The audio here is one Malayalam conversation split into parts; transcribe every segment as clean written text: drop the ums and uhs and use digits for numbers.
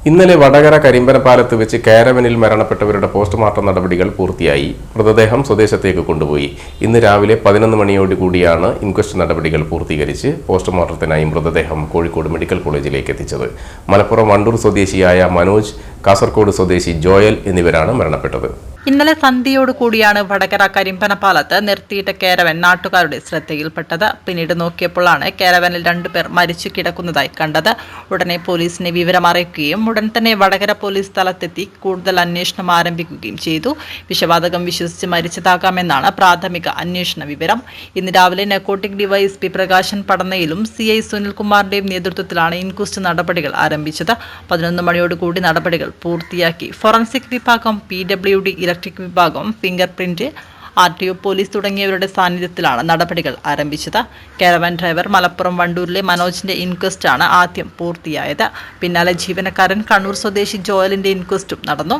ഇന്നലെ വടകര കരിമ്പനപാലത്ത് വെച്ച് കാരവനിൽ മരണപ്പെട്ടവരുടെ പോസ്റ്റ്മോർട്ടം നടപടികൾ പൂർത്തിയായി. മൃതദേഹം സ്വദേശത്തേക്ക് കൊണ്ടുപോയി. ഇന്ന് രാവിലെ 11 മണിയോടുകൂടിയാണ് ഇൻക്വസ്റ്റ് നടപടികൾ പൂർത്തീകരിച്ച് പോസ്റ്റ്മോർട്ടത്തിനായി മൃതദേഹം കോഴിക്കോട് മെഡിക്കൽ കോളേജിലേക്ക് എത്തിച്ചത്. മലപ്പുറം വണ്ടൂർ സ്വദേശിയായ മനോജ്, കാസർഗോഡ് സ്വദേശി ജോയൽ എന്നിവരാണ് മരണപ്പെട്ടത്. ഇന്നലെ സന്ധ്യയോടുകൂടിയാണ് വടകര കരിമ്പനപാലത്ത് നിർത്തിയിട്ട കാരവൻ നാട്ടുകാരുടെ ശ്രദ്ധയിൽപ്പെട്ടത്. പിന്നീട് നോക്കിയപ്പോഴാണ് കാരവനിൽ 2 പേർ മരിച്ചു കിടക്കുന്നതായി കണ്ടത്. ഉടനെ പോലീസിനെ വിവരം അറിയിക്കുകയും ഉടൻ തന്നെ വടകര പോലീസ് സ്ഥലത്തെത്തി കൂടുതൽ അന്വേഷണം ആരംഭിക്കുകയും ചെയ്തു. വിഷവാതകം വിശ്വസിച്ച് മരിച്ചതാകാമെന്നാണ് പ്രാഥമിക അന്വേഷണ വിവരം. ഇന്ന് രാവിലെ നർക്കോട്ടിക് ഡിവൈഎസ്പി പ്രകാശൻ പടന്നയിലും CI സുനിൽകുമാറിന്റെയും നേതൃത്വത്തിലാണ് ഇൻക്വസ്റ്റ് നടപടികൾ ആരംഭിച്ചത്. 11 മണിയോടുകൂടി നടപടികൾ പൂർത്തിയാക്കി. ഫോറൻസിക് വിഭാഗം, PWD, ഇലക്ട്രിക് വിഭാഗം, ഫിംഗർ പ്രിന്റ്, RTO, പോലീസ് തുടങ്ങിയവരുടെ സാന്നിധ്യത്തിലാണ് നടപടികൾ ആരംഭിച്ചത്. കാരവാൻ ഡ്രൈവർ മലപ്പുറം വണ്ടൂരിലെ മനോജിന്റെ ഇൻക്വസ്റ്റാണ് ആദ്യം പൂർത്തിയായത്. പിന്നാലെ ജീവനക്കാരൻ കണ്ണൂർ സ്വദേശി ജോയലിന്റെ ഇൻക്വസ്റ്റും നടന്നു.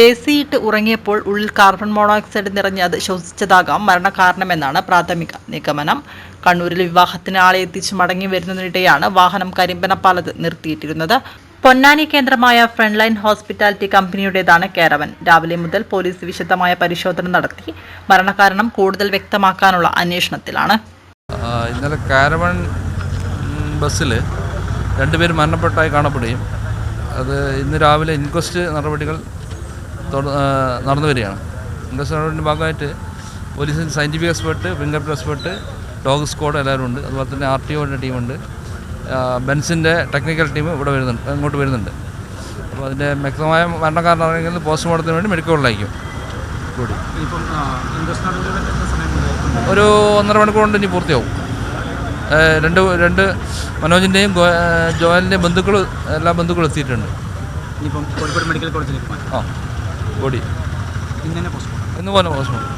AC ഇട്ട് ഉറങ്ങിയപ്പോൾ ഉള്ളിൽ കാർബൺ മോണോക്സൈഡ് നിറഞ്ഞ് അത് ശ്വസിച്ചതാകാം മരണകാരണമെന്നാണ് പ്രാഥമിക നിഗമനം. കണ്ണൂരിൽ വിവാഹത്തിന് ആളെ എത്തിച്ച് മടങ്ങി വരുന്നതിനിടെയാണ് വാഹനം കരിമ്പനപാലത്ത് നിർത്തിയിട്ടിരുന്നത്. പൊന്നാനി കേന്ദ്രമായ ഫ്രണ്ട്ലൈൻ ഹോസ്പിറ്റാലിറ്റി കമ്പനിയുടേതാണ് കാരവൻ. രാവിലെ മുതൽ പോലീസ് വിശദമായ പരിശോധന നടത്തി മരണകാരണം കൂടുതൽ വ്യക്തമാക്കാനുള്ള അന്വേഷണത്തിലാണ്. ഇന്നലെ കാരവൻ ബസ്സിൽ 2 പേർ മരണപ്പെട്ടായി കാണപ്പെടുകയും അത് ഇന്ന് രാവിലെ ഇൻക്വസ്റ്റ് നടപടികൾ നടന്നു വരികയാണ്. ഇൻക്വസ്റ്റ് നടപടിയുടെ ഭാഗമായിട്ട് പോലീസിൽ scientific expert, finger print expert, dog squad എല്ലാവരും ഉണ്ട്. അതുപോലെ തന്നെ RTOയുടെ ടീമുണ്ട്. ബെൻസിൻ്റെ ടെക്നിക്കൽ ടീം ഇങ്ങോട്ട് വരുന്നുണ്ട്. അപ്പോൾ അതിൻ്റെ വ്യക്തമായ മരണകാരണം അറിയുന്നത് പോസ്റ്റ്മോർട്ടത്തിന് വേണ്ടി മെഡിക്കൽ കോളേജിലായിരിക്കും കൂടി. ഒരു 1.5 മണിക്കൂർ കൊണ്ട് ഇനി പൂർത്തിയാവും. രണ്ട് മനോജിൻ്റെയും ജോയലിൻ്റെയും എല്ലാ ബന്ധുക്കളും എത്തിയിട്ടുണ്ട്. കോഴിക്കോട് മെഡിക്കൽ കോളേജിലേക്ക് ബോഡി ഇന്ന് പോലെ പോസ്റ്റ്മോർട്ടം.